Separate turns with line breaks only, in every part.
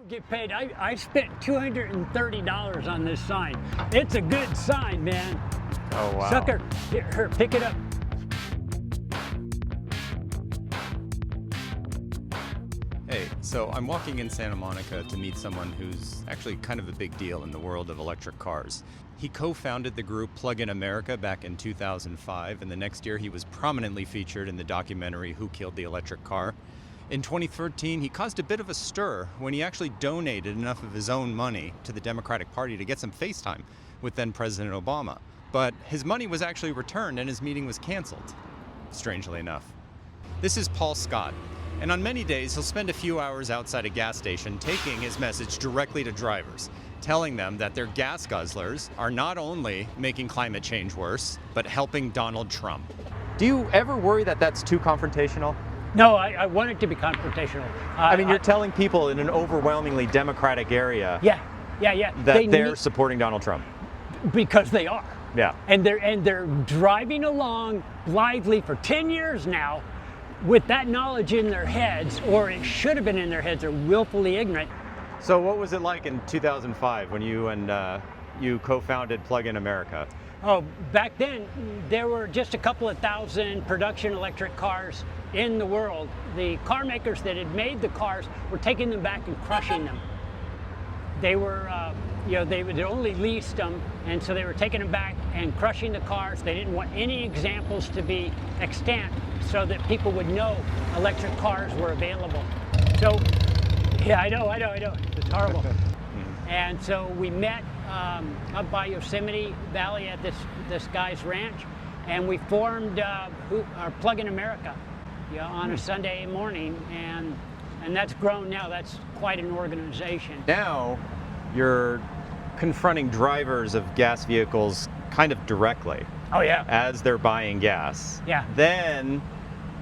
Get paid. I spent $230 on this sign. It's a good sign, man.
Oh, wow.
Sucker, here, pick it up.
Hey, so I'm walking in Santa Monica to meet someone who's actually kind of a big deal in the world of electric cars. He co-founded the group Plug-in America back in 2005, and the next year he was prominently featured in the documentary Who Killed the Electric Car. In 2013, he caused a bit of a stir when he actually donated enough of his own money to the Democratic Party to get some FaceTime with then President Obama. But his money was actually returned and his meeting was canceled, strangely enough. This is Paul Scott, and on many days he'll spend a few hours outside a gas station taking his message directly to drivers, telling them that their gas guzzlers are not only making climate change worse, but helping Donald Trump. Do you ever worry that that's too confrontational?
No, I want it to be confrontational.
I mean, you're telling people in an overwhelmingly Democratic area
yeah.
that they're supporting Donald Trump.
Because they are.
Yeah.
And they're driving along blithely for 10 years now with that knowledge in their heads, or it should have been in their heads. They're willfully ignorant.
So what was it like in 2005 when you and you co-founded Plug-in America?
Oh, back then, there were just a couple of thousand production electric cars in the world. The car makers that had made the cars were taking them back and crushing them. They were, they only leased them, and so they were taking them back and crushing the cars. They didn't want any examples to be extant so that people would know electric cars were available. So, yeah, I know, it's horrible. And so we met up by Yosemite Valley at this guy's ranch, and we formed our Plug-in America, on a Sunday morning, and that's grown now. That's quite an organization.
Now you're confronting drivers of gas vehicles kind of directly.
Oh yeah.
As they're buying gas.
Yeah.
Then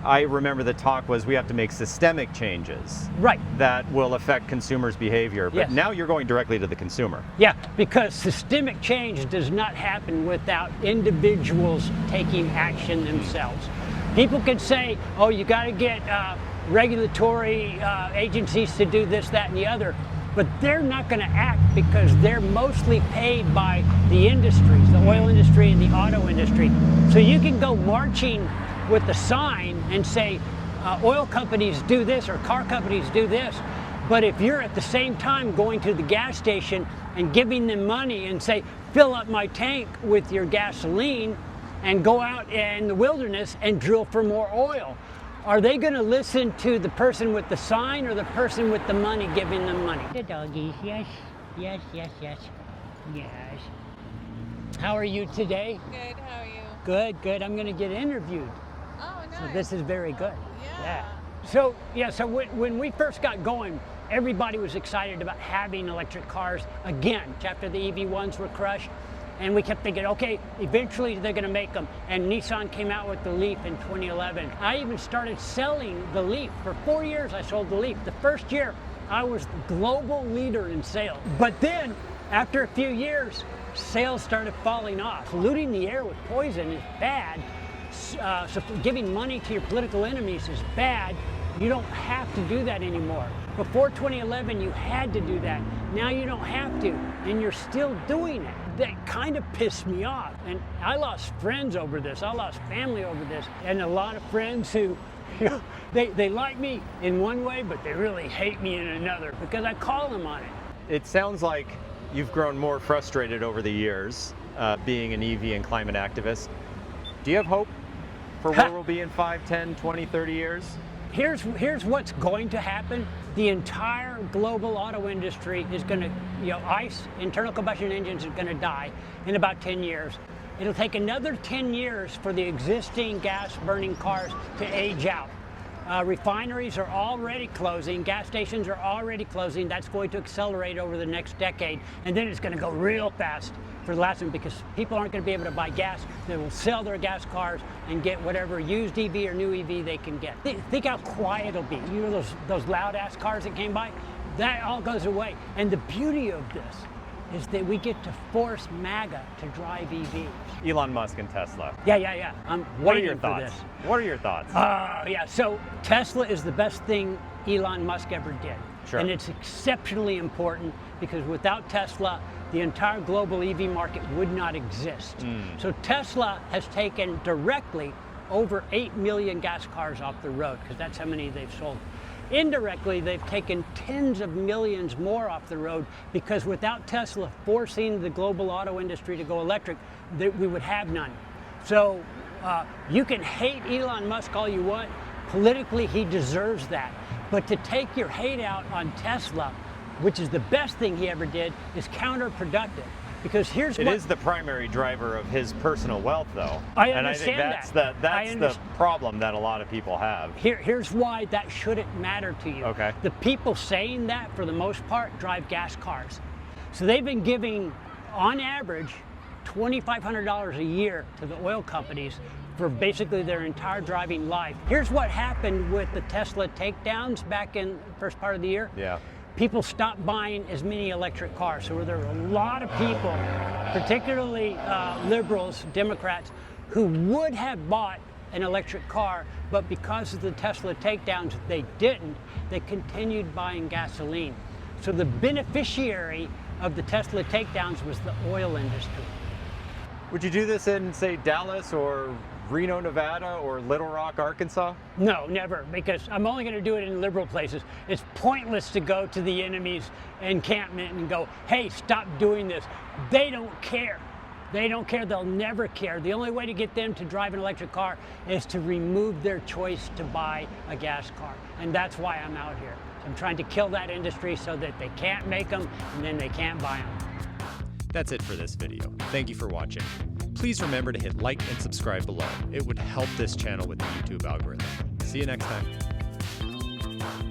I remember the talk was we have to make systemic changes.
Right.
That will affect consumers' behavior. But
yes.
Now you're going directly to the consumer.
Yeah, because systemic change does not happen without individuals taking action themselves. People could say, oh, you got to get regulatory agencies to do this, that, and the other. But they're not going to act because they're mostly paid by the industries, the oil industry and the auto industry. So you can go marching with the sign and say oil companies do this or car companies do this, but if you're at the same time going to the gas station and giving them money and say, fill up my tank with your gasoline and go out in the wilderness and drill for more oil, are they going to listen to the person with the sign or the person with the money giving them money? The doggies, yes. How are you today?
Good, how are you?
Good. I'm going to get interviewed.
Oh, nice.
So this is very good.
Yeah.
So when we first got going, everybody was excited about having electric cars again after the EV1s were crushed. And we kept thinking, okay, eventually they're going to make them. And Nissan came out with the Leaf in 2011. I even started selling the Leaf. For 4 years, I sold the Leaf. The first year, I was the global leader in sales. But then, after a few years, sales started falling off. Polluting the air with poison is bad. So giving money to your political enemies is bad. You don't have to do that anymore. Before 2011, you had to do that. Now you don't have to, and you're still doing it. That kind of pissed me off. And I lost friends over this. I lost family over this. And a lot of friends who, they like me in one way, but they really hate me in another because I call them on it.
It sounds like you've grown more frustrated over the years, being an EV and climate activist. Do you have hope for where we'll be in 5, 10, 20, 30 years?
Here's what's going to happen. The entire global auto industry is going to, ICE, internal combustion engines, are going to die in about 10 years. It'll take another 10 years for the existing gas-burning cars to age out. Refineries are already closing, gas stations are already closing. That's going to accelerate over the next decade, and then it's going to go real fast for the last one because people aren't going to be able to buy gas. They will sell their gas cars and get whatever used EV or new EV they can get. Think how quiet it'll be. You know those loud-ass cars that came by? That all goes away. And the beauty of this is that we get to force MAGA to drive EVs.
Elon Musk and Tesla.
Yeah.
What are your thoughts? What are your thoughts?
So Tesla is the best thing Elon Musk ever did.
Sure.
And it's exceptionally important because without Tesla, the entire global EV market would not exist. So Tesla has taken directly over 8 million gas cars off the road, because that's how many they've sold. Indirectly, they've taken tens of millions more off the road, because without Tesla forcing the global auto industry to go electric, that we would have none. So you can hate Elon Musk all you want. Politically, he deserves that. But to take your hate out on Tesla, which is the best thing he ever did, is counterproductive. Because here's
It
what
is the primary driver of his personal wealth, though.
I
and I think
understand
that's the problem that a lot of people have.
Here's why that shouldn't matter to you.
Okay.
The people saying that, for the most part, drive gas cars. So they've been giving, on average, $2,500 a year to the oil companies for basically their entire driving life. Here's what happened with the Tesla takedowns back in the first part of the year.
Yeah.
People stopped buying as many electric cars. So there were a lot of people, particularly liberals, Democrats, who would have bought an electric car, but because of the Tesla takedowns, they didn't. They continued buying gasoline. So the beneficiary of the Tesla takedowns was the oil industry.
Would you do this in, say, Dallas or Reno, Nevada, or Little Rock, Arkansas?
No, never, because I'm only going to do it in liberal places. It's pointless to go to the enemy's encampment and go, hey, stop doing this. They don't care. They don't care. They'll never care. The only way to get them to drive an electric car is to remove their choice to buy a gas car. And that's why I'm out here. I'm trying to kill that industry so that they can't make them and then they can't buy them.
That's it for this video. Thank you for watching. Please remember to hit like and subscribe below. It would help this channel with the YouTube algorithm. See you next time.